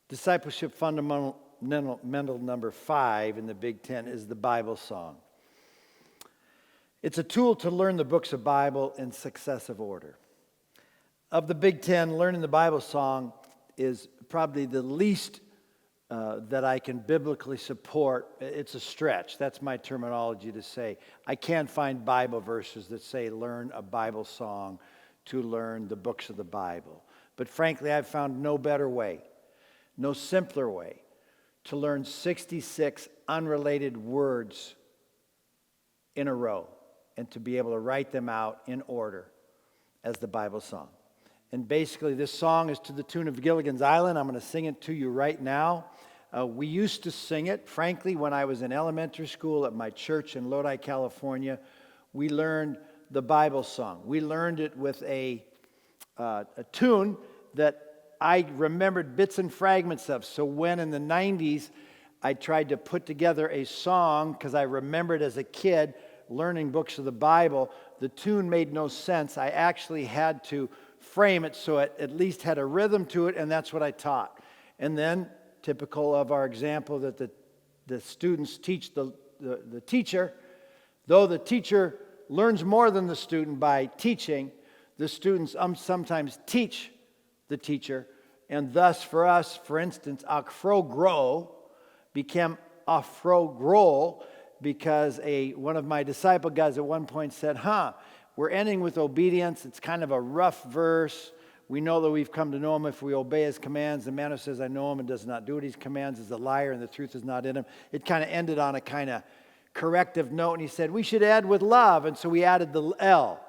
Discipleship fundamental number 5 in the Big Ten is the Bible song. It's a tool to learn the books of Bible in successive order. Of the Big Ten, learning the Bible song is probably the least that I can biblically support. It's a stretch. That's my terminology to say. I can't find Bible verses that say learn a Bible song to learn the books of the Bible. But frankly, I've found no better way, no simpler way to learn 66 unrelated words in a row and to be able to write them out in order as the Bible song. And basically, this song is to the tune of Gilligan's Island. I'm going to sing it to you right now. We used to sing it, frankly, when I was in elementary school at my church in Lodi, California. We learned the Bible song. We learned it with a tune that I remembered bits and fragments of. So when in the 90s I tried to put together a song, because I remembered as a kid learning books of the Bible, the tune made no sense. I actually had to frame it so it at least had a rhythm to it, and that's what I taught. And then, typical of our example that the students teach the teacher, though the teacher learns more than the student by teaching, the students sometimes teach the teacher, and thus for us, for instance, akfro-grow became afro-grow because one of my disciple guys at one point said, we're ending with obedience. It's kind of a rough verse. We know that we've come to know him if we obey his commands. The man who says, I know him and does not do what he commands is a liar and the truth is not in him. It kind of ended on a kind of corrective note, and he said, we should add with love. And so we added the L.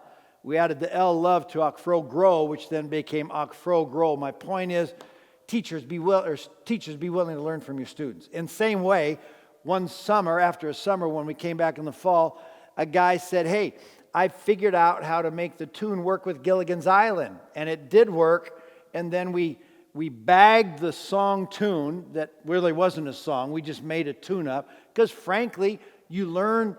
We added the L, love, to akfro-grow, which then became akfro-grow. My point is, teachers be willing to learn from your students. In the same way, one summer, after a summer when we came back in the fall, a guy said, hey, I figured out how to make the tune work with Gilligan's Island. And it did work. And then we bagged the song tune that really wasn't a song. We just made a tune up. Because frankly, you learn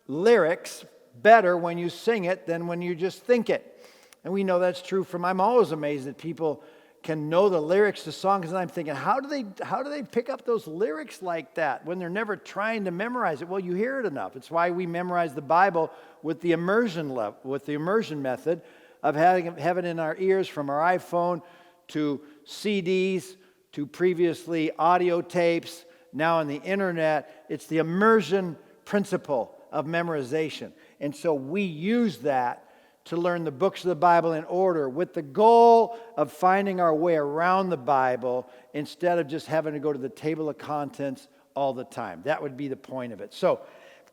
lyrics better when you sing it than when you just think it. And we know that's true I'm always amazed that people can know the lyrics to songs, and I'm thinking, how do they pick up those lyrics like that when they're never trying to memorize it? Well, you hear it enough. It's why we memorize the Bible with the immersion method of having it in our ears from our iPhone to CDs to previously audio tapes, now on the internet. It's the immersion principle of memorization. And so we use that to learn the books of the Bible in order with the goal of finding our way around the Bible instead of just having to go to the table of contents all the time. That would be the point of it. So,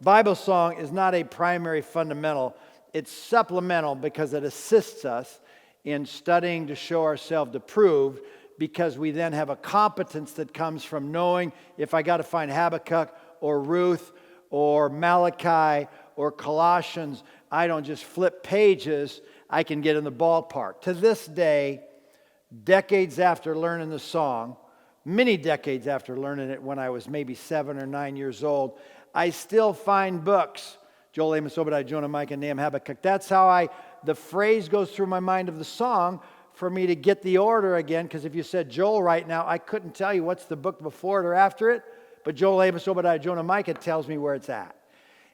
Bible song is not a primary fundamental. It's supplemental because it assists us in studying to show ourselves approved, because we then have a competence that comes from knowing if I got to find Habakkuk or Ruth or Malachi or Colossians, I don't just flip pages, I can get in the ballpark. To this day, decades after learning the song, many decades after learning it when I was maybe 7 or 9 years old, I still find books, Joel, Amos, Obadiah, Jonah, Micah, Nahum, Habakkuk. That's how the phrase goes through my mind of the song for me to get the order again, because if you said Joel right now, I couldn't tell you what's the book before it or after it, but Joel, Amos, Obadiah, Jonah, Micah tells me where it's at.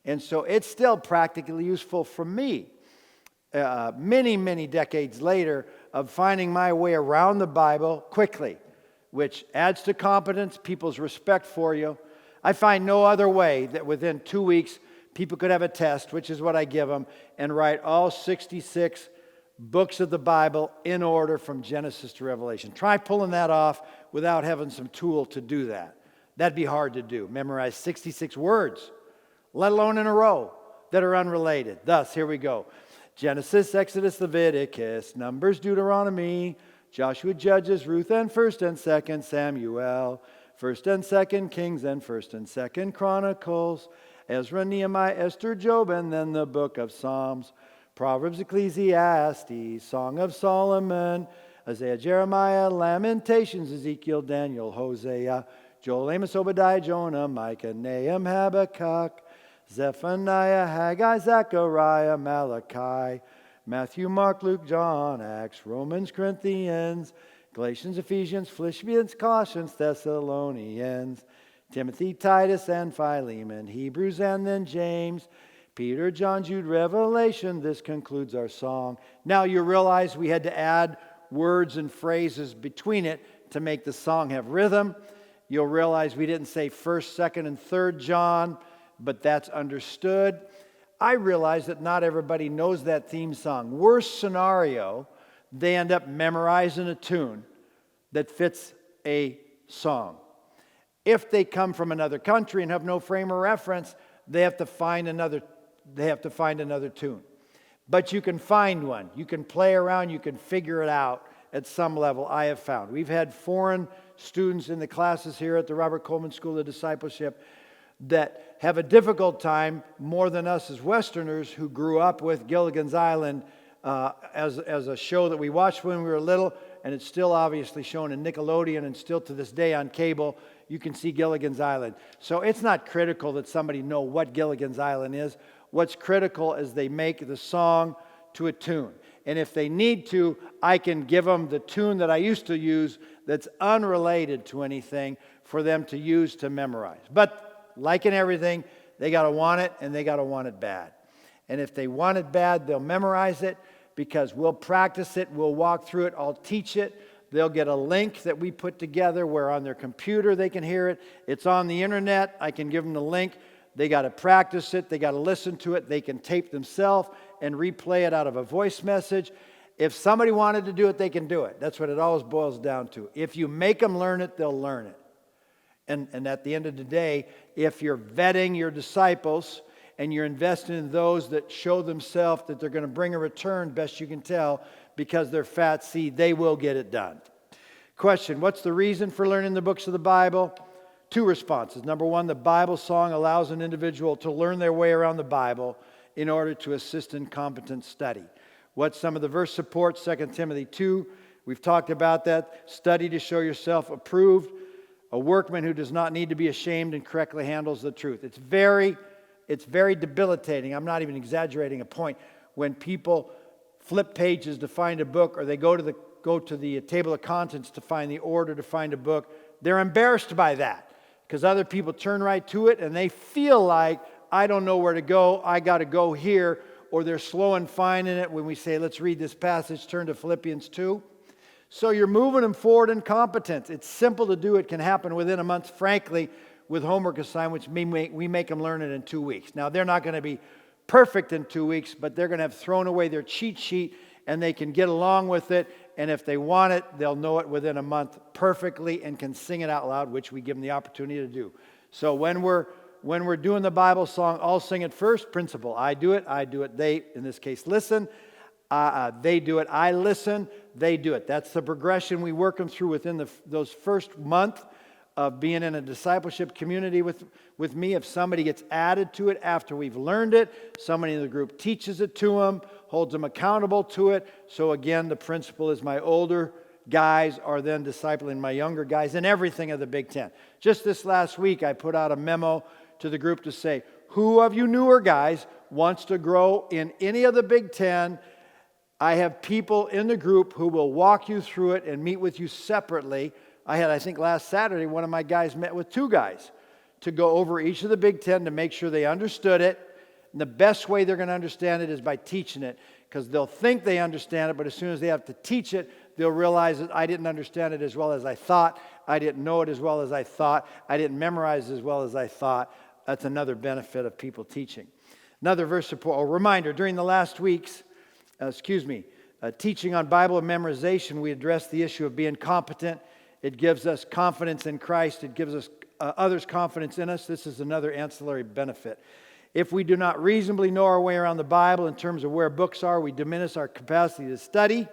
And so it's still practically useful for me many, many decades later of finding my way around the Bible quickly, which adds to competence, people's respect for you. I find no other way that within 2 weeks people could have a test, which is what I give them, and write all 66 books of the Bible in order from Genesis to Revelation. Try pulling that off without having some tool to do that. That'd be hard to do. Memorize 66 words, let alone in a row, that are unrelated. Thus, here we go. Genesis, Exodus, Leviticus, Numbers, Deuteronomy, Joshua, Judges, Ruth, and 1st and 2nd Samuel, 1st and 2nd Kings, and 1st and 2nd Chronicles, Ezra, Nehemiah, Esther, Job, and then the book of Psalms, Proverbs, Ecclesiastes, Song of Solomon, Isaiah, Jeremiah, Lamentations, Ezekiel, Daniel, Hosea, Joel, Amos, Obadiah, Jonah, Micah, Nahum, Habakkuk, Zephaniah, Haggai, Zechariah, Malachi, Matthew, Mark, Luke, John, Acts, Romans, Corinthians, Galatians, Ephesians, Philippians, Colossians, Thessalonians, Timothy, Titus, and Philemon, Hebrews, and then James, Peter, John, Jude, Revelation. This concludes our song. Now you realize we had to add words and phrases between it to make the song have rhythm. You'll realize we didn't say 1st, 2nd, and 3rd John, but that's understood. I realize that not everybody knows that theme song. Worst scenario, they end up memorizing a tune that fits a song. If they come from another country and have no frame of reference, they have to find another tune. But you can find one. You can play around, you can figure it out at some level, I have found. We've had foreign students in the classes here at the Robert Coleman School of Discipleship that have a difficult time, more than us as Westerners who grew up with Gilligan's Island as a show that we watched when we were little, and it's still obviously shown in Nickelodeon and still to this day on cable. You can see Gilligan's Island. So it's not critical that somebody know what Gilligan's Island is. What's critical is they make the song to a tune. And if they need to, I can give them the tune that I used to use that's unrelated to anything for them to use to memorize. But like in everything, they got to want it, and they got to want it bad. And if they want it bad, they'll memorize it because we'll practice it, we'll walk through it, I'll teach it. They'll get a link that we put together where on their computer they can hear it. It's on the internet. I can give them the link. They got to practice it. They got to listen to it. They can tape themselves and replay it out of a voice message. If somebody wanted to do it, they can do it. That's what it always boils down to. If you make them learn it, they'll learn it. And at the end of the day, if you're vetting your disciples and you're investing in those that show themselves that they're going to bring a return, best you can tell, because they're fat seed, they will get it done. Question, what's the reason for learning the books of the Bible? 2 responses. Number 1, the Bible song allows an individual to learn their way around the Bible in order to assist in competent study. What's some of the verse support? 2 Timothy 2. We've talked about that. Study to show yourself approved, a workman who does not need to be ashamed and correctly handles the truth. It's very debilitating. I'm not even exaggerating a point. When people flip pages to find a book, or they go to the table of contents to find the order to find a book, they're embarrassed by that because other people turn right to it and they feel like, I don't know where to go, I got to go here, or they're slow in finding it when we say, let's read this passage, turn to Philippians 2. So you're moving them forward in competence. It's simple to do. It can happen within a month, frankly, with homework assignments. We make them learn it in 2 weeks. Now, they're not going to be perfect in 2 weeks, but they're going to have thrown away their cheat sheet and they can get along with it. And if they want it, they'll know it within a month perfectly and can sing it out loud, which we give them the opportunity to do. So when we're doing the Bible song, I'll sing it first. Principle, I do it, they, in this case, listen. They do it, I listen, they do it. That's the progression we work them through within those first month of being in a discipleship community with me. If somebody gets added to it after we've learned it, somebody in the group teaches it to them, holds them accountable to it. So again, the principle is my older guys are then discipling my younger guys in everything of the Big Ten. Just this last week, I put out a memo to the group to say, who of you newer guys wants to grow in any of the Big Ten? I have people in the group who will walk you through it and meet with you separately. I think last Saturday, one of my guys met with 2 guys to go over each of the Big Ten to make sure they understood it. And the best way they're going to understand it is by teaching it, because they'll think they understand it, but as soon as they have to teach it, they'll realize that I didn't understand it as well as I thought. I didn't know it as well as I thought. I didn't memorize as well as I thought. That's another benefit of people teaching. Another verse support, a reminder, during the last week's teaching on Bible memorization, we addressed the issue of being competent. It gives us confidence in Christ. It gives us others confidence in us. This is another ancillary benefit. If we do not reasonably know our way around the Bible in terms of where books are, we diminish our capacity to study,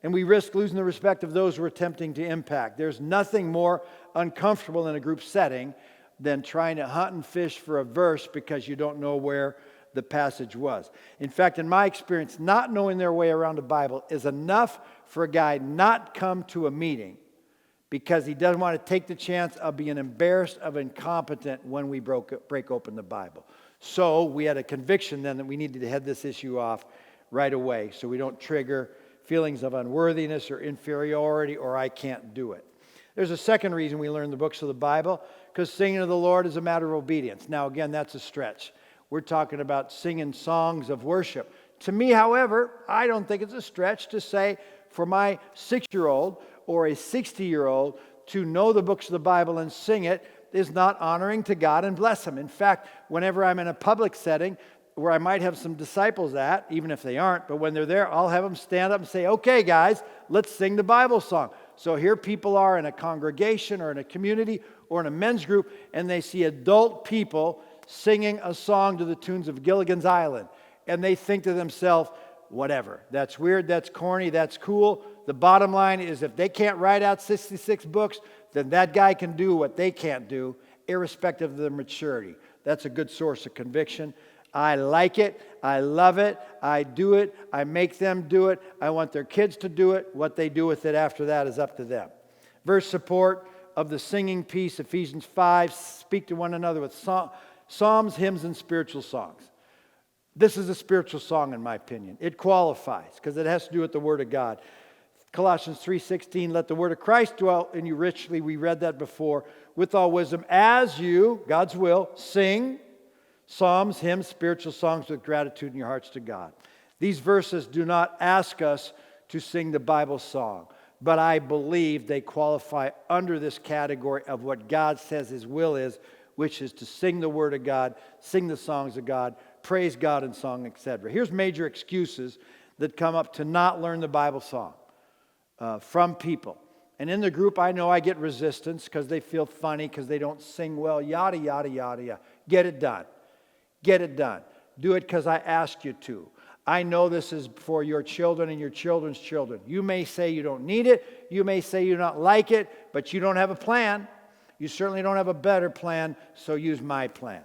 and we risk losing the respect of those we're attempting to impact. There's nothing more uncomfortable in a group setting than trying to hunt and fish for a verse because you don't know where the passage was. In fact, in my experience, not knowing their way around the Bible is enough for a guy not come to a meeting because he doesn't want to take the chance of being embarrassed of incompetent when we break open the Bible. So we had a conviction then that we needed to head this issue off right away so we don't trigger feelings of unworthiness or inferiority or I can't do it. There's a second reason we learn the books of the Bible, because singing to the Lord is a matter of obedience. Now, again, that's a stretch. We're talking about singing songs of worship. To me, however, I don't think it's a stretch to say for my 6-year-old or a 60-year-old to know the books of the Bible and sing it is not honoring to God and bless Him. In fact, whenever I'm in a public setting where I might have some disciples at, even if they aren't, but when they're there, I'll have them stand up and say, okay, guys, let's sing the Bible song. So here people are in a congregation or in a community or in a men's group, and they see adult people singing a song to the tunes of Gilligan's Island. And they think to themselves, whatever, that's weird, that's corny, that's cool. The bottom line is if they can't write out 66 books, then that guy can do what they can't do, irrespective of their maturity. That's a good source of conviction. I like it. I love it. I do it. I make them do it. I want their kids to do it. What they do with it after that is up to them. Verse support of the singing piece, Ephesians 5, speak to one another with psalms, hymns, and spiritual songs. This is a spiritual song, in my opinion. It qualifies because it has to do with the Word of God. Colossians 3:16, let the word of Christ dwell in you richly. We read that before. With all wisdom, as you, God's will, sing psalms, hymns, spiritual songs with gratitude in your hearts to God. These verses do not ask us to sing the Bible song, but I believe they qualify under this category of what God says His will is, which is to sing the Word of God, sing the songs of God, praise God in song, etc. Here's major excuses that come up to not learn the Bible song from people. And in the group, I know I get resistance because they feel funny, because they don't sing well, yada, yada, yada, yada. Get it done. Get it done. Do it because I asked you to. I know this is for your children and your children's children. You may say you don't need it. You may say you don't like it, but you don't have a plan. You certainly don't have a better plan, so use my plan.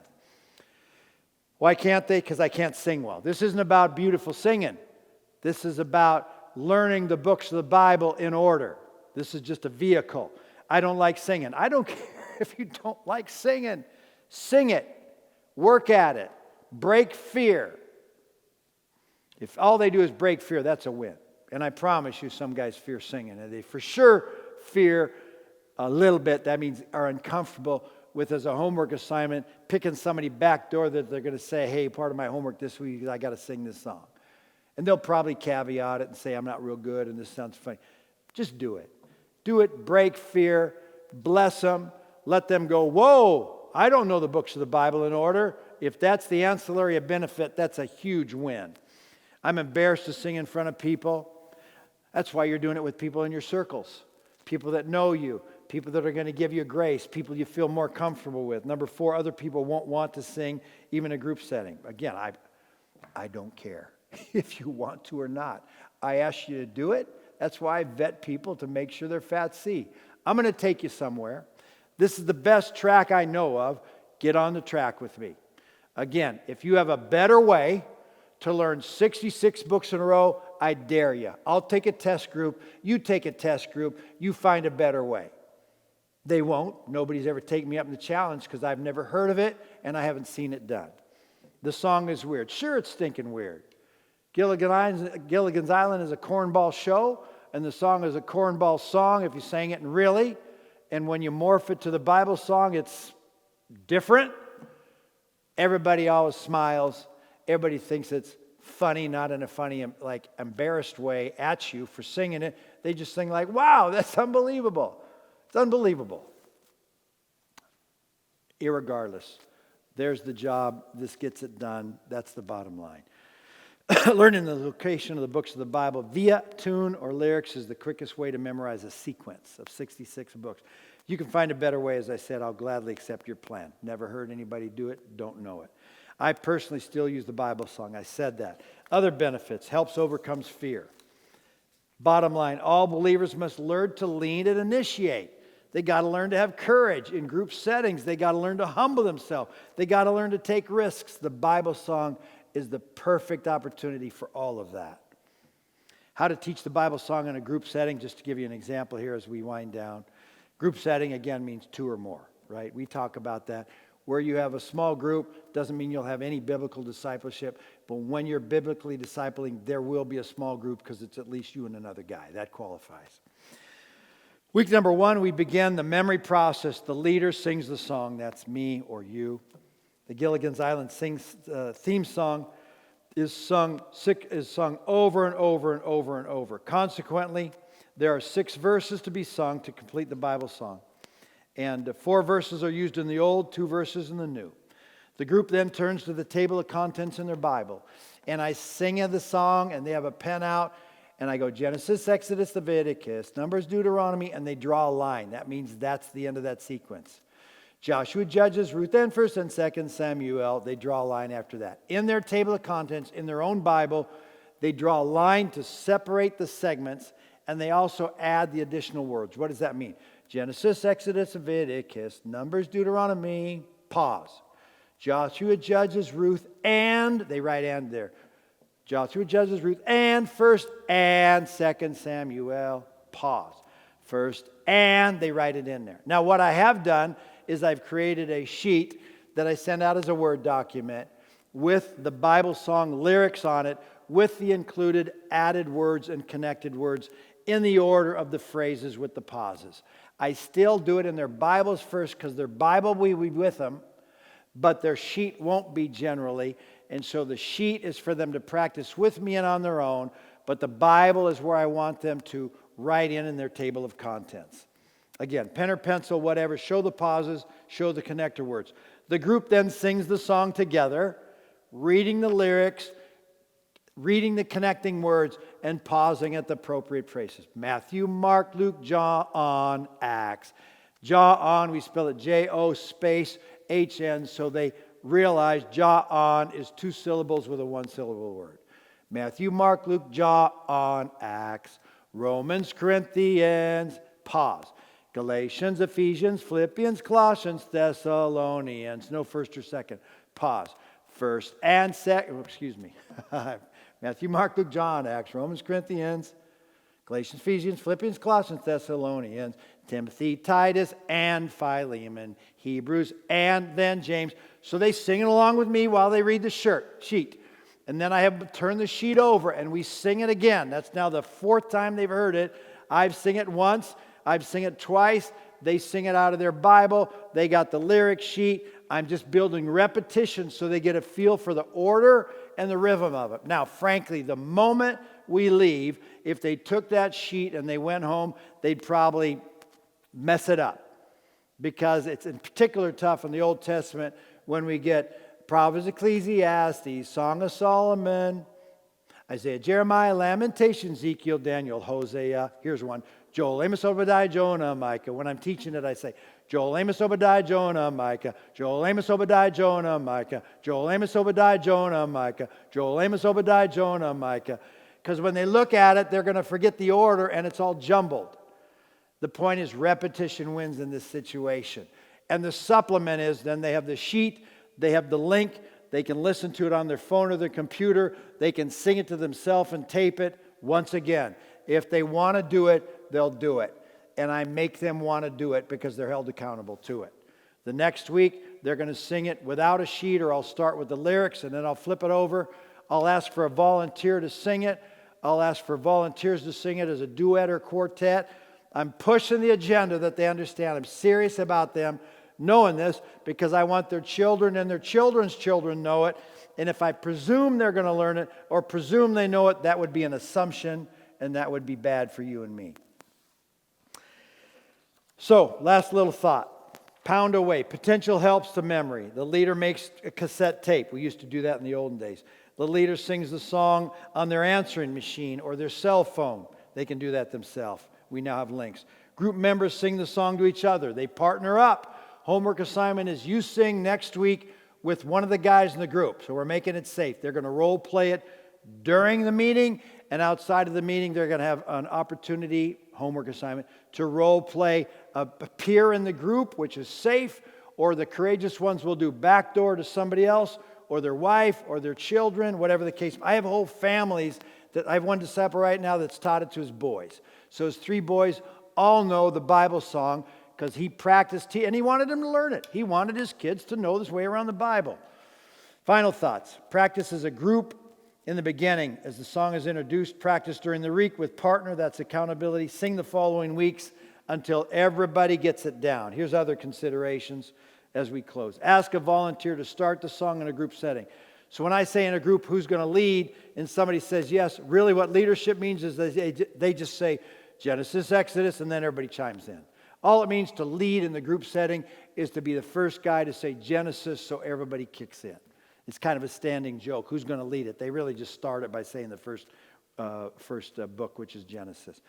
Why can't they? Because I can't sing well. This isn't about beautiful singing. This is about learning the books of the Bible in order. This is just a vehicle. I don't like singing. I don't care if you don't like singing. Sing it. Work at it. Break fear. If all they do is break fear, that's a win. And I promise you, some guys fear singing. And they for sure fear a little bit. That means are uncomfortable with, as a homework assignment, picking somebody back door that they're going to say, hey, part of my homework this week is I got to sing this song. And they'll probably caveat it and say, I'm not real good and this sounds funny. Just do it. Do it. Break fear. Bless them. Let them go, whoa, I don't know the books of the Bible in order. If that's the ancillary benefit, that's a huge win. I'm embarrassed to sing in front of people. That's why you're doing it with people in your circles. People that know you. People that are going to give you grace. People you feel more comfortable with. Number 4, other people won't want to sing, even in a group setting. Again, I don't care if you want to or not. I ask you to do it. That's why I vet people to make sure they're Fat C. I'm going to take you somewhere. This is the best track I know of. Get on the track with me. Again, if you have a better way to learn 66 books in a row, I dare you. I'll take a test group. You take a test group. You find a better way. They won't. Nobody's ever taken me up in the challenge because I've never heard of it and I haven't seen it done. The song is weird. Sure, it's stinking weird. Gilligan's Island is a cornball show, and the song is a cornball song if you sang it really. And when you morph it to the Bible song, it's different. Everybody always smiles. Everybody thinks it's funny, not in a funny, like embarrassed way at you for singing it. They just sing like, wow, that's unbelievable. It's unbelievable. Irregardless, there's the job. This gets it done. That's the bottom line. Learning the location of the books of the Bible via tune or lyrics is the quickest way to memorize a sequence of 66 books. You can find a better way, as I said, I'll gladly accept your plan. Never heard anybody do it, don't know it. I personally still use the Bible song. I said that. Other benefits, helps overcomes fear. Bottom line, all believers must learn to lead and initiate. They got to learn to have courage in group settings. They got to learn to humble themselves. They got to learn to take risks. The Bible song is the perfect opportunity for all of that. How to teach the Bible song in a group setting, just to give you an example here as we wind down. Group setting, again, means 2 or more, right? We talk about that. Where you have a small group doesn't mean you'll have any biblical discipleship, but when you're biblically discipling, there will be a small group because it's at least you and another guy. That qualifies. Week number 1, we begin the memory process. The leader sings the song. That's me or you. The Gilligan's Island theme song is sung over and over and over and over. Consequently, there are 6 verses to be sung to complete the Bible song. And 4 verses are used in the Old, 2 verses in the New. The group then turns to the table of contents in their Bible. And I sing the song, and they have a pen out, and I go Genesis, Exodus, Leviticus, Numbers, Deuteronomy, and they draw a line. That means that's the end of that sequence. Joshua, Judges, Ruth, and 1st and 2nd Samuel, they draw a line after that. In their table of contents, in their own Bible, they draw a line to separate the segments, and they also add the additional words. What does that mean? Genesis, Exodus, Leviticus, Numbers, Deuteronomy, pause. Joshua, Judges, Ruth, and, they write and there. Joshua, Judges, Ruth, and 1st and 2nd Samuel, pause. 1st and, they write it in there. Now what I have done is I've created a sheet that I send out as a Word document with the Bible song lyrics on it, with the included added words and connected words in the order of the phrases with the pauses. I still do it in their Bibles first because their Bible will be with them, but their sheet won't be generally. And so the sheet is for them to practice with me and on their own, but the Bible is where I want them to write in their table of contents. Again, pen or pencil, whatever, show the pauses, show the connector words. The group then sings the song together, reading the lyrics, reading the connecting words, and pausing at the appropriate phrases. Matthew, Mark, Luke, John, Acts. John, we spell it J-O space H-N, so they realize John is 2 syllables with a 1-syllable word. Matthew, Mark, Luke, John, Acts. Romans, Corinthians, pause. Galatians, Ephesians, Philippians, Colossians, Thessalonians. No first or second. Pause. First and second. Excuse me. Matthew, Mark, Luke, John, Acts, Romans, Corinthians, Galatians, Ephesians, Philippians, Colossians, Thessalonians, Timothy, Titus, and Philemon, Hebrews, and then James. So they sing it along with me while they read the sheet. And then I have them turn the sheet over and we sing it again. That's now the 4th time they've heard it. I've sing it once. I've sing it twice. They sing it out of their Bible. They got the lyric sheet. I'm just building repetition so they get a feel for the order and the rhythm of it. Now, frankly, the moment we leave, if they took that sheet and they went home, they'd probably mess it up. Because it's in particular tough in the Old Testament when we get Proverbs, Ecclesiastes, Song of Solomon, Isaiah, Jeremiah, Lamentations, Ezekiel, Daniel, Hosea. Here's one. Joel, Amos, Obadiah, Jonah, Micah. When I'm teaching it, I say, Joel, Amos, Obadiah, Jonah, Micah. Joel, Amos, Obadiah, Jonah, Micah. Joel, Amos, Obadiah, Jonah, Micah. Joel, Amos, Obadiah, Jonah, Micah. Because when they look at it, they're going to forget the order and it's all jumbled. The point is repetition wins in this situation. And the supplement is then they have the sheet, they have the link, they can listen to it on their phone or their computer, they can sing it to themselves and tape it once again. If they want to do it, they'll do it. And I make them want to do it because they're held accountable to it. The next week, they're going to sing it without a sheet, or I'll start with the lyrics and then I'll flip it over. I'll ask for a volunteer to sing it. I'll ask for volunteers to sing it as a duet or quartet. I'm pushing the agenda that they understand. I'm serious about them knowing this because I want their children and their children's children know it. And if I presume they're going to learn it or presume they know it, that would be an assumption, and that would be bad for you and me. So, last little thought. Pound away. Potential helps to memory. The leader makes a cassette tape. We used to do that in the olden days. The leader sings the song on their answering machine or their cell phone. They can do that themselves. We now have links. Group members sing the song to each other. They partner up. Homework assignment is you sing next week with one of the guys in the group. So we're making it safe. They're going to role play it during the meeting, and outside of the meeting, they're going to have an opportunity, homework assignment, to role play a peer in the group, which is safe, or the courageous ones will do backdoor to somebody else, or their wife, or their children, whatever the case. I have whole families that I have one disciple right now that's taught it to his boys. So his 3 boys all know the Bible song because he practiced, and he wanted them to learn it. He wanted his kids to know this way around the Bible. Final thoughts. Practice as a group in the beginning. As the song is introduced, practice during the week with partner. That's accountability. Sing the following weeks until everybody gets it down. Here's other considerations as we close. Ask a volunteer to start the song in a group setting. So when I say in a group who's going to lead and somebody says yes, really what leadership means is they just say Genesis, Exodus, and then everybody chimes in. All it means to lead in the group setting is to be the first guy to say Genesis so everybody kicks in. It's kind of a standing joke. Who's going to lead it? They really just start it by saying the first book, which is Genesis.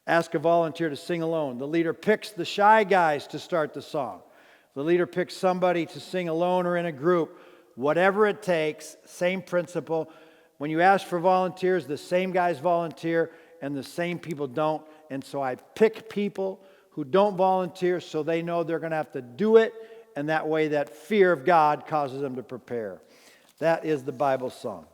Ask a volunteer to sing alone. The leader picks the shy guys to start the song. The leader picks somebody to sing alone or in a group. Whatever it takes, same principle. When you ask for volunteers, the same guys volunteer and the same people don't. And so I pick people who don't volunteer so they know they're going to have to do it. And that way that fear of God causes them to prepare. That is the Bible song.